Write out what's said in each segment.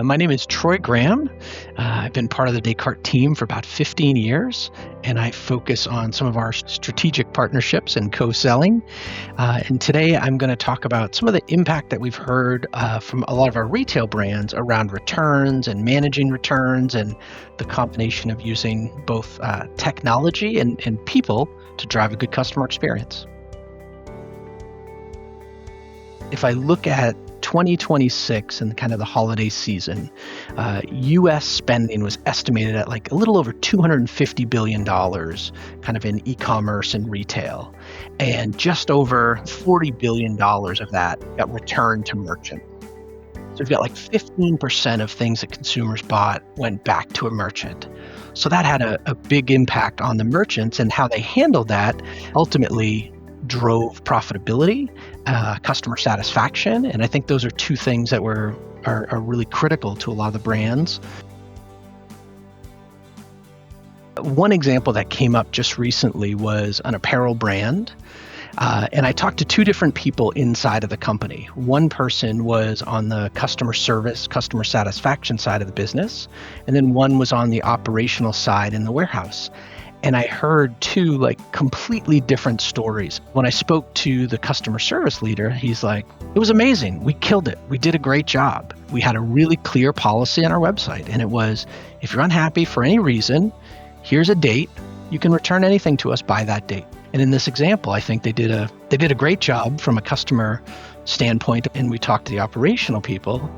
My name is Troy Graham. I've been part of the Descartes team for about 15 years, and I focus on some of our strategic partnerships and co-selling. And today I'm going to talk about some of the impact that we've heard from a lot of our retail brands around returns and managing returns and the combination of using both technology and people to drive a good customer experience. If I look at 2026 and kind of the holiday season, U.S. spending was estimated at like a little over $250 billion kind of in e-commerce and retail. And just over $40 billion of that got returned to merchants. So we've got like 15% of things that consumers bought went back to a merchant. So that had a big impact on the merchants, and how they handled that ultimately drove profitability, customer satisfaction, and I think those are two things that are really critical to a lot of the brands. One example that came up just recently was an apparel brand, and I talked to two different people inside of the company. One person was on the customer service, customer satisfaction side of the business, and then one was on the operational side in the warehouse. And I heard two completely different stories. When I spoke to the customer service leader, he's like, it was amazing. We killed it. We did a great job. We had a really clear policy on our website. And it was, if you're unhappy for any reason, here's a date. You can return anything to us by that date. And in this example, I think they did a great job from a customer standpoint. And we talked to the operational people.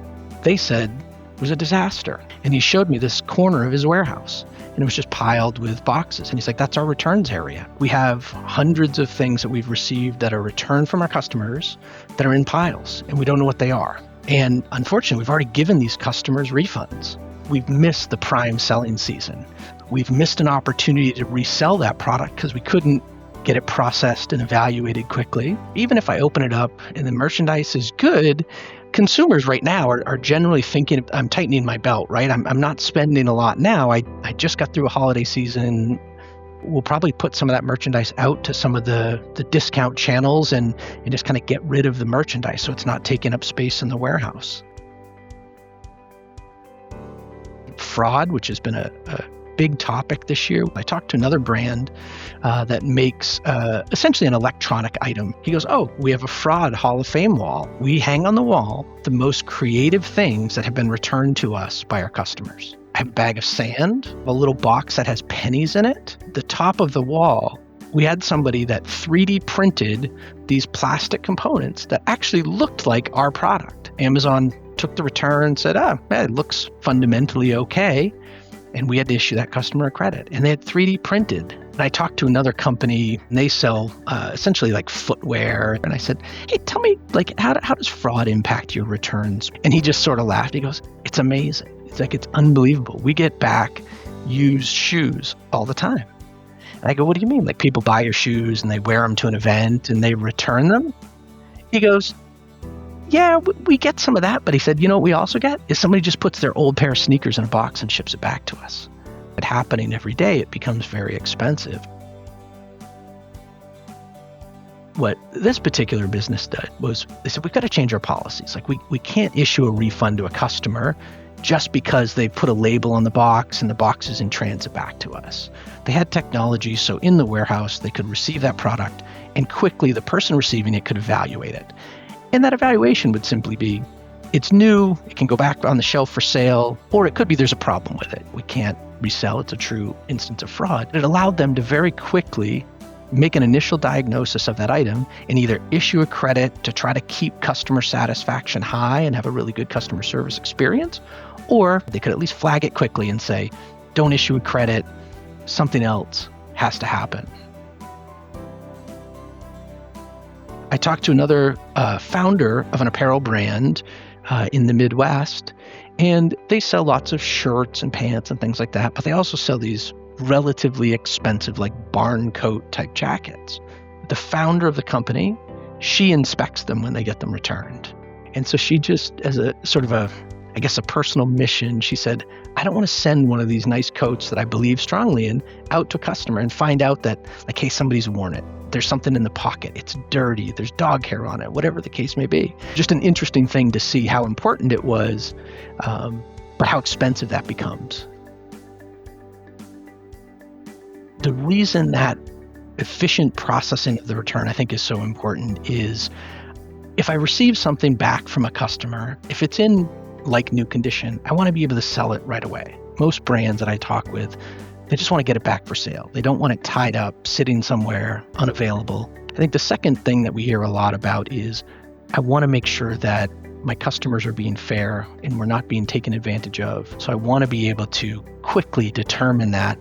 They said it was a disaster. And he showed me this corner of his warehouse, and it was just piled with boxes. And he's like, that's our returns area. We have hundreds of things that we've received that are returned from our customers that are in piles, and we don't know what they are. And unfortunately, we've already given these customers refunds. We've missed the prime selling season. We've missed an opportunity to resell that product because we couldn't get it processed and evaluated quickly. Even if I open it up and the merchandise is good, consumers right now are generally thinking, I'm tightening my belt, right? I'm not spending a lot now. I just got through a holiday season. We'll probably put some of that merchandise out to some of the discount channels and just kind of get rid of the merchandise so it's not taking up space in the warehouse. Fraud, which has been a big topic this year. I talked to another brand that makes essentially an electronic item. He goes, oh, we have a fraud Hall of Fame wall. We hang on the wall the most creative things that have been returned to us by our customers. I have a bag of sand, a little box that has pennies in it. The top of the wall, we had somebody that 3D printed these plastic components that actually looked like our product. Amazon took the return, said, it looks fundamentally okay. And we had to issue that customer a credit. And they had 3D printed. And I talked to another company, and they sell essentially like footwear. And I said, hey, tell me, how does fraud impact your returns? And he just sort of laughed. He goes, it's amazing. It's unbelievable. We get back used shoes all the time. And I go, what do you mean? People buy your shoes and they wear them to an event and they return them? He goes, yeah, we get some of that. But he said, you know what we also get is somebody just puts their old pair of sneakers in a box and ships it back to us. But happening every day, it becomes very expensive. What this particular business did was they said, we've got to change our policies. We can't issue a refund to a customer just because they put a label on the box and the box is in transit back to us. They had technology, so in the warehouse, they could receive that product and quickly the person receiving it could evaluate it. And that evaluation would simply be, it's new, it can go back on the shelf for sale, or it could be there's a problem with it. We can't resell, it's a true instance of fraud. It allowed them to very quickly make an initial diagnosis of that item and either issue a credit to try to keep customer satisfaction high and have a really good customer service experience, or they could at least flag it quickly and say, don't issue a credit, something else has to happen. I talked to another founder of an apparel brand in the Midwest, and they sell lots of shirts and pants and things like that, but they also sell these relatively expensive, barn coat type jackets. The founder of the company, she inspects them when they get them returned. And so she just, as a sort of a personal mission, she said, I don't want to send one of these nice coats that I believe strongly in out to a customer and find out that, hey, somebody's worn it. there's something in the pocket, it's dirty, there's dog hair on it, whatever the case may be. Just an interesting thing to see how important it was, but how expensive that becomes. The reason that efficient processing of the return I think is so important is if I receive something back from a customer, if it's in like new condition, I want to be able to sell it right away. Most brands that I talk with, they just want to get it back for sale. They don't want it tied up, sitting somewhere, unavailable. I think the second thing that we hear a lot about is I want to make sure that my customers are being fair and we're not being taken advantage of. So I want to be able to quickly determine that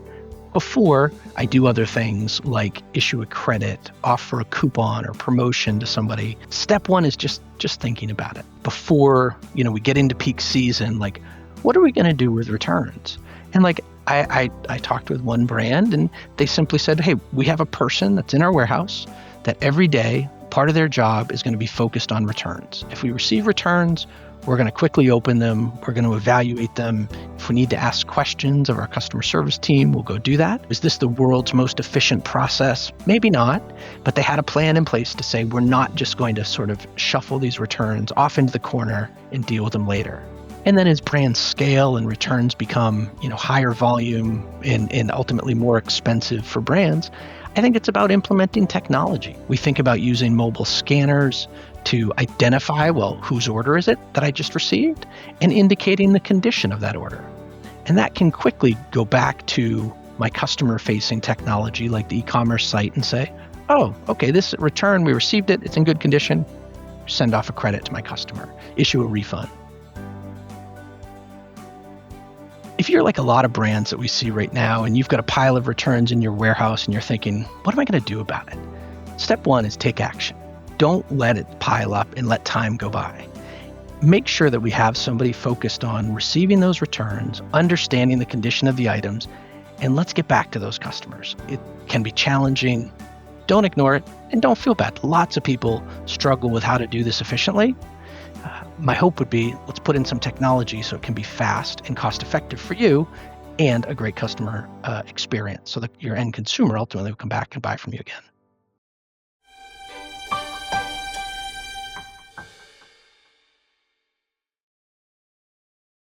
before I do other things like issue a credit, offer a coupon or promotion to somebody. Step one is just thinking about it. Before, we get into peak season, like, what are we going to do with returns? And like, I talked with one brand and they simply said, hey, we have a person that's in our warehouse that every day, part of their job is going to be focused on returns. If we receive returns, we're going to quickly open them. We're going to evaluate them. If we need to ask questions of our customer service team, we'll go do that. Is this the world's most efficient process? Maybe not, but they had a plan in place to say, we're not just going to sort of shuffle these returns off into the corner and deal with them later. And then as brands scale and returns become, higher volume and ultimately more expensive for brands, I think it's about implementing technology. We think about using mobile scanners to identify, whose order is it that I just received, and indicating the condition of that order. And that can quickly go back to my customer-facing technology like the e-commerce site and say, oh, okay, this return, we received it, it's in good condition, send off a credit to my customer, issue a refund. If you're like a lot of brands that we see right now and you've got a pile of returns in your warehouse and you're thinking, what am I going to do about it? Step one is take action. Don't let it pile up and let time go by. Make sure that we have somebody focused on receiving those returns, understanding the condition of the items, and let's get back to those customers. It can be challenging. Don't ignore it and don't feel bad. Lots of people struggle with how to do this efficiently. My hope would be let's put in some technology so it can be fast and cost effective for you and a great customer experience so that your end consumer ultimately will come back and buy from you again.